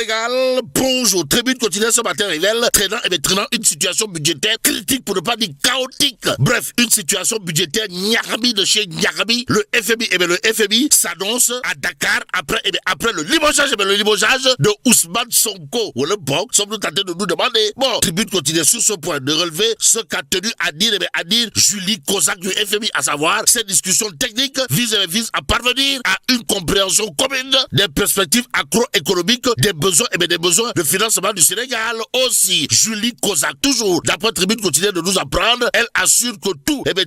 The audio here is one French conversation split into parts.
Sénégal plonge au tribune quotidienne ce matin révèle traînant une situation budgétaire critique pour ne pas dire chaotique. Bref, une situation budgétaire Nyarabi de chez Nyarabi. Le FMI s'annonce à Dakar après le limogeage de Ousmane Sonko. Ou le bloc sommes-nous tentés de nous demander. Bon, tribune quotidienne sur ce point de relever ce qu'a tenu à dire Julie Kozak du FMI, à savoir cette discussion technique vise à parvenir à une compréhension commune des perspectives macroéconomiques des besoins de financement du Sénégal. Aussi, Julie Kozak, toujours d'après tribune quotidienne de nous apprendre, elle assure que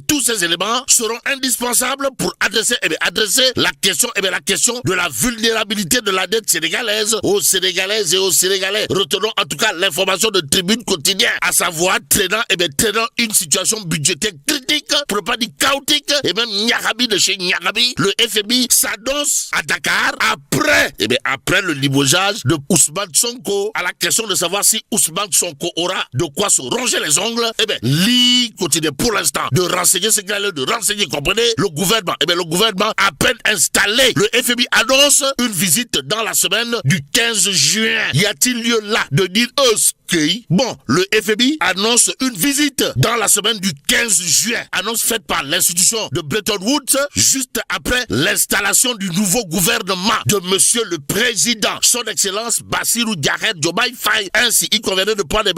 tous ces éléments seront indispensables pour adresser la question de la vulnérabilité de la dette sénégalaise aux Sénégalaises et aux Sénégalais. Retenons en tout cas l'information de tribune quotidienne, à savoir traînant une situation budgétaire critique, pour ne pas dire chaotique, et même Nyarabi de chez Nyarabi. Le FMI s'annonce à Dakar après le limogeage de Ousmane Sonko. À la question de savoir si Ousmane Sonko aura de quoi se ronger les ongles, continue pour l'instant de renseigner ce qu'il a de renseigner, comprenez, le gouvernement à peine installé. Le FMI annonce une visite dans la semaine du 15 juin. Y a-t-il lieu là de dire bon, le FMI annonce une visite dans la semaine du 15 juin. Annonce faite par l'institution de Bretton Woods juste après l'installation du nouveau gouvernement de Monsieur le Président, Son Excellence Bassirou Diomaye Faye. Ainsi, il convenait de prendre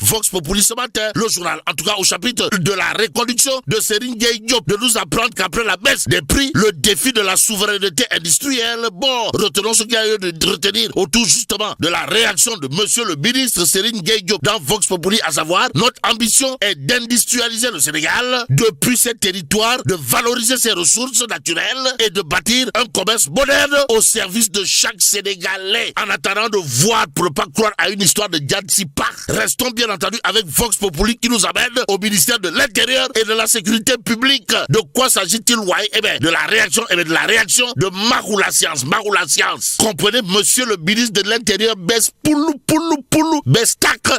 Vox Populi ce matin. Le journal, en tout cas au chapitre de la reconduction de Serigne Gueye Diop, de nous apprendre qu'après la baisse des prix, le défi de la souveraineté industrielle. Bon, retenons ce qu'il y a eu de retenir autour justement de la réaction de Monsieur le ministre Serigne Gueye Diop dans Vox Populi, à savoir notre ambition est d'industrialiser le Sénégal depuis ses territoires, de valoriser ses ressources naturelles et de bâtir un commerce moderne au service de chaque Sénégalais. En attendant de voir, pour ne pas croire à une histoire de Djansipa, restons bien entendu avec Vox Populi qui nous amène au ministère de l'Intérieur et de la Sécurité publique. De quoi s'agit-il, de la réaction de Maroula Science. Comprenez, monsieur le ministre de l'Intérieur baisse poulou,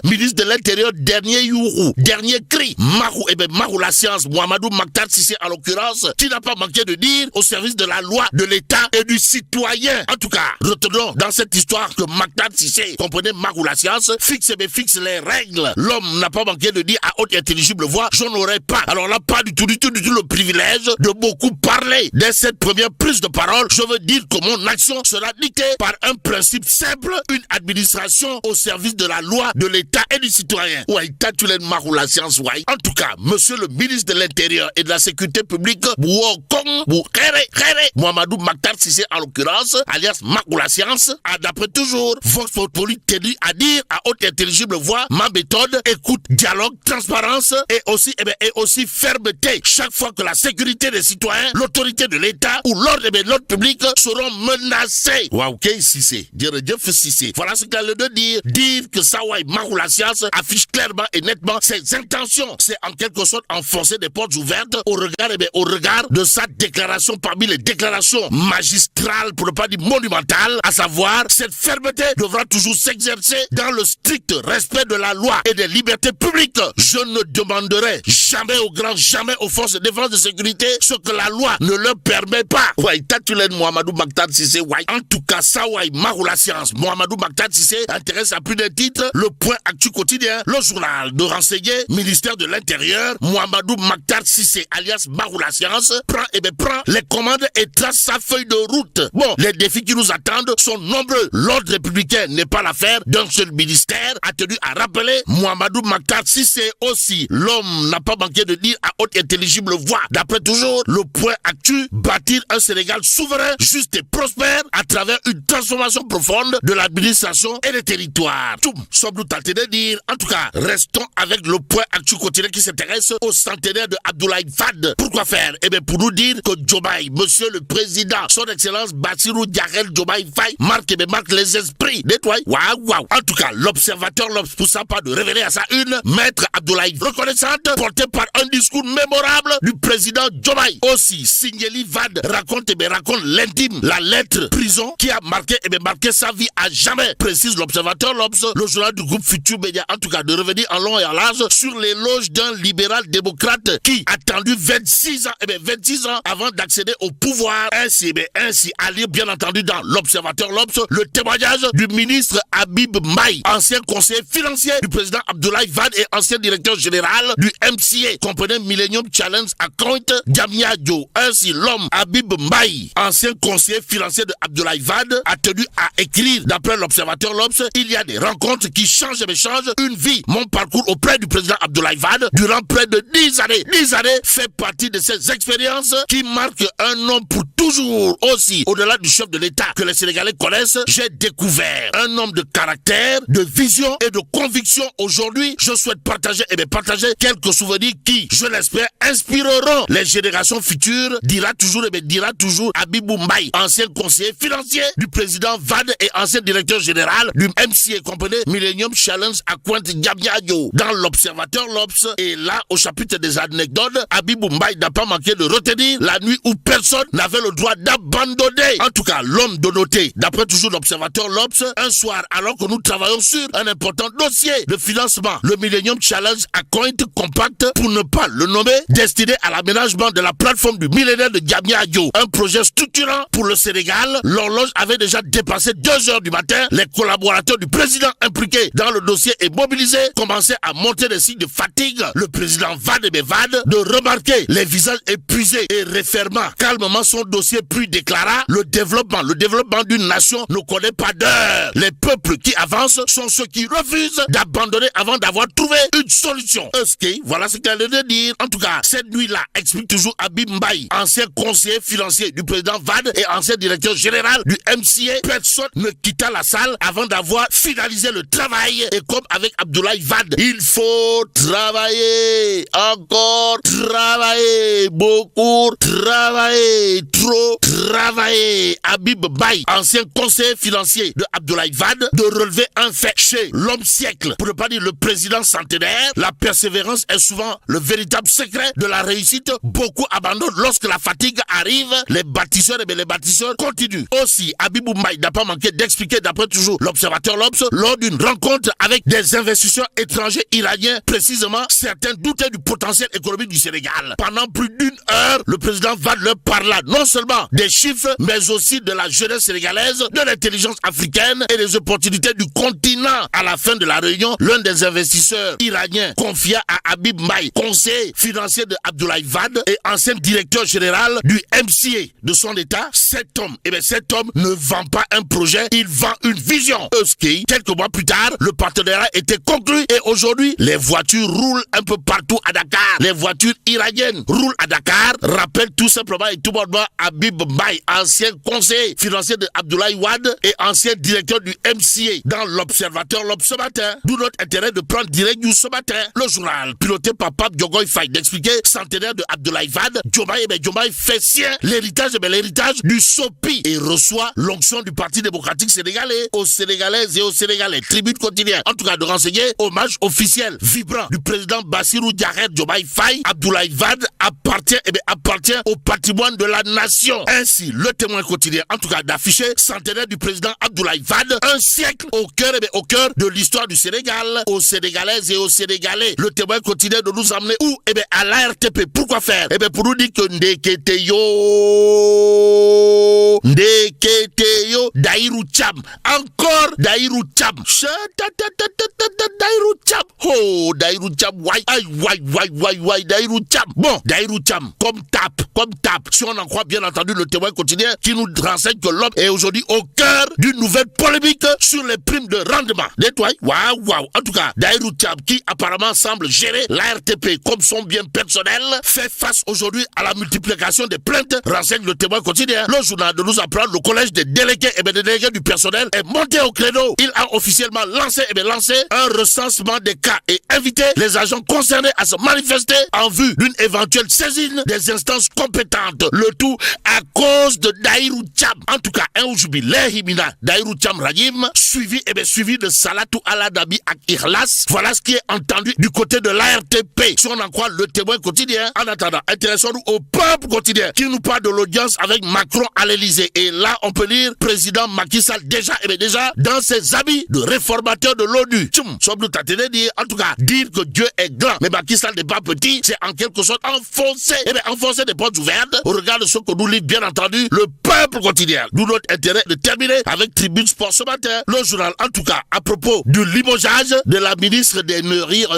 ministre de l'Intérieur, dernier cri. Maroula Science, Mohamedou Makhtar Cissé en l'occurrence, qui n'a pas manqué de dire au service de la loi, de l'État et du citoyen. En tout cas, retenons dans cette histoire que Makhtar Cissé, comprenez, Maroula Science, fixe les règles. L'homme n'a pas manqué de dire à haute intelligible voix, je n'aurai pas, alors là, pas du tout le privilège de beaucoup parler. Dès cette première prise de parole, je veux dire que mon action sera dictée par un principe simple, une administration au service de la loi, de l'État et du citoyen. Maroula Science. En tout cas, monsieur le ministre de l'Intérieur et de la Sécurité publique, Mohamedou Makhtar Cissé en l'occurrence, alias Maroula Science, a d'après toujours Vox Populi tenu à dire à haute intelligible voix, ma méthode, écoute, dialogue, transparence et aussi fermeté. Chaque fois que la sécurité des citoyens, l'autorité de l'État ou l'ordre public seront menacés. Cissé. Voilà ce qu'elle veut dire. Dire que Sawai Maroula Science affiche clairement et nettement ses intentions. C'est en quelque sorte enfoncer des portes ouvertes au regard de sa déclaration parmi les déclarations magistrales, pour ne pas dire monumentales, à savoir cette fermeté devra toujours s'exercer dans le strict respect de la loi et des libertés publiques. Je ne demanderai jamais aux forces de défense et de sécurité ce que la loi ne leur permet pas. Mohamedou Makhtar Cissé. En tout cas, Sawai Maroula Science, Mohamedou Makhtar Cissé intéresse à plus d'un titre le point actu quotidien, le journal de renseigner, ministère de l'Intérieur, Mohamedou Makhtar Cissé, alias Maroula Science, prend les commandes et trace sa feuille de route. Bon, les défis qui nous attendent sont nombreux. L'ordre républicain n'est pas l'affaire d'un seul ministère, a tenu à rappeler Mohamedou Makhtar Cissé aussi. L'homme n'a pas manqué de dire à haute intelligible voix, d'après toujours le point actu, bâtir un Sénégal souverain, juste et prospère à travers une transformation profonde de l'administration et des territoires. Tout sommes-nous tentés de dire. En tout cas, restons avec le point actu quotidien qui s'intéresse au centenaire de Abdoulaye Wade. Pourquoi faire? Pour nous dire que Diomaye, monsieur le président, son excellence Bassirou Diomaye Faye, marque les esprits. Nettoie. Waouh. En tout cas, l'observateur l'obpoussa pas de révéler à sa une, maître Abdoulaye reconnaissante, porté par un discours mémorable du président Diomaye. Aussi, Signeli Wade raconte l'intime, la lettre prison qui a marqué sa vie à jamais, précise l'observateur le journal du notre groupe Futur Média, en tout cas, de revenir en long et en large sur l'éloge d'un libéral démocrate qui a attendu 26 ans avant d'accéder au pouvoir. Ainsi, à lire bien entendu dans l'Observateur l'Obs, le témoignage du ministre Habib Mbaye, ancien conseiller financier du président Abdoulaye Wade et ancien directeur général du MCA, comprenait Millennium Challenge Account Diamia Dio. Ainsi, l'homme Habib Mbaye, ancien conseiller financier de Abdoulaye Wade, a tenu à écrire, d'après l'Observateur l'Obs, il y a des rencontres qui changent une vie. Mon parcours auprès du président Abdoulaye Wade durant près de 10 années fait partie de ces expériences qui marquent un homme pour toujours. Aussi, au-delà du chef de l'État que les Sénégalais connaissent, j'ai découvert un homme de caractère, de vision et de conviction. Aujourd'hui, je souhaite partager quelques souvenirs qui, je l'espère, inspireront les générations futures, dira toujours Habibou Mbaye, ancien conseiller financier du président Wade et ancien directeur général du MCA, comprenez Millennium Challenge Account Diamia-Dio. Dans l'Observateur l'Obs, et là, au chapitre des anecdotes, Habibou Mbaye n'a pas manqué de retenir la nuit où personne n'avait le droit d'abandonner. En tout cas, l'homme de noter, d'après toujours l'Observateur l'Obs, un soir, alors que nous travaillons sur un important dossier de financement, le Millennium Challenge Account Compact, pour ne pas le nommer, destiné à l'aménagement de la plateforme du millénaire de Diamia-Dio. Un projet structurant pour le Sénégal. L'horloge avait déjà dépassé 2 heures du matin. Les collaborateurs du président impliqués dans le dossier et mobilisés commençaient à monter des signes de fatigue. Le président Wade de remarquer les visages épuisés et refermant calmement son dossier, puis déclara: le développement d'une nation ne connaît pas d'heure. Les peuples qui avancent sont ceux qui refusent d'abandonner avant d'avoir trouvé une solution. Voilà ce qu'elle allait dire. En tout cas, cette nuit-là, explique toujours Habib Mbaye, ancien conseiller financier du président Wade et ancien directeur général du MCA, personne ne quitta la salle avant d'avoir finalisé le travail. Et comme avec Abdoulaye Wade, il faut travailler, encore travailler, beaucoup travailler, trop travailler. Habib Mbaye, ancien conseiller financier de Abdoulaye Wade, de relever un fait chez l'homme siècle, pour ne pas dire le président centenaire. La persévérance est souvent le véritable secret de la réussite. Beaucoup abandonnent lorsque la fatigue arrive. Les bâtisseurs continuent. Aussi, Habibou Mbaye n'a pas manqué d'expliquer, d'après toujours l'Observateur l'Obs, lors d'une rencontre avec des investisseurs étrangers iraniens, précisément, certains doutaient du potentiel économique du Sénégal. Pendant plus d'1 heure, le président Wade leur parla non seulement des chiffres, mais aussi de la jeunesse sénégalaise, de l'intelligence africaine et des opportunités du continent. À la fin de la réunion, l'un des investisseurs iraniens confia à Habib Mbaye, conseiller financier de Abdoulaye Wade et ancien directeur général du MCA de son état, cet homme ne vend pas un projet, il vend une vision. Quelques mois plus tard, le partenariat était conclu et aujourd'hui, les voitures roulent un peu partout à Dakar. Les voitures iraniennes roulent à Dakar. Rappelle tout simplement et tout bonnement Habib Mbaye, ancien conseiller financier de Abdoulaye Wade et ancien directeur du MCA. Dans l'Observateur l'Obs ce matin, d'où notre intérêt de prendre direct news ce matin. Le journal piloté par Pape Diogoy Faye d'expliquer, centenaire de Abdoulaye Wade, Diomaye fait sien l'héritage du SOPI et reçoit l'onction du Parti démocratique sénégalais aux Sénégalaises et aux Sénégalais. Tribune quotidienne, en tout cas de renseigner, hommage officiel vibrant du président Bassirou Diomaye Faye. Abdoulaye Wade appartient au patrimoine de la nation. Ainsi, le Témoin quotidien, en tout cas d'afficher, centenaire du président Abdoulaye Wade, un siècle au cœur de l'histoire du Sénégal, aux Sénégalaises et aux Sénégalais. Le Témoin quotidien de nous amener où? À l'ARTP. Pourquoi faire? Pour nous dire que Ndeketeyo Daïrou Cham. Encore Daïrou Cham. Daïrou Cham. Oh, Daïrou Cham. Why, Daïrou Cham. Bon, Daïrou Cham, comme tape. Si on en croit bien entendu le Témoin quotidien qui nous renseigne que l'homme est aujourd'hui au cœur d'une nouvelle polémique sur les primes de rendement. Nettoie. Waouh. En tout cas, Daïrou Cham, qui apparemment semble gérer l'ARTP comme son bien personnel, fait face aujourd'hui à la multiplication des plaintes, renseigne le Témoin quotidien. Le journal de nous apprend le collège des délégués du personnel est monté au créneau. Il a officiellement lancé un recensement des cas et invité les agents concernés à se manifester en vue d'une éventuelle saisine des instances compétentes. Le tout à cause de Daïrou Tcham. En tout cas, un jubilé himina Daïrou Tcham Rajim, suivi de Salatou Aladabi ak Ikhlas. Voilà ce qui est entendu du côté de l'ARTP. Si on en croit le Témoin quotidien, en attendant, intéressons-nous au peuple quotidien qui nous parle de l'audience avec Macron à l'Elysée. Et là, on peut lire président Macky Sall déjà dans ses habits de réformateur de l'ONU. En tout cas, dire que Dieu est grand, mais Macky Sall n'est pas petit, c'est en quelque sorte enfoncer des portes ouvertes au regard de ce que nous lit, bien entendu, le peuple quotidien. D'où notre intérêt de terminer avec Tribune Sport ce matin. Le journal, en tout cas, à propos du limogeage de la ministre des Rire,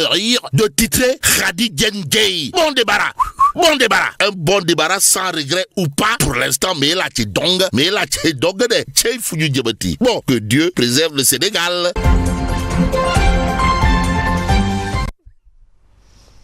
de titrer Khadi Gengei. Bon débarras. Un bon débarras sans regret ou pas. Pour l'instant, mais là, tu dong. Bon, que Dieu préserve le Sénégal.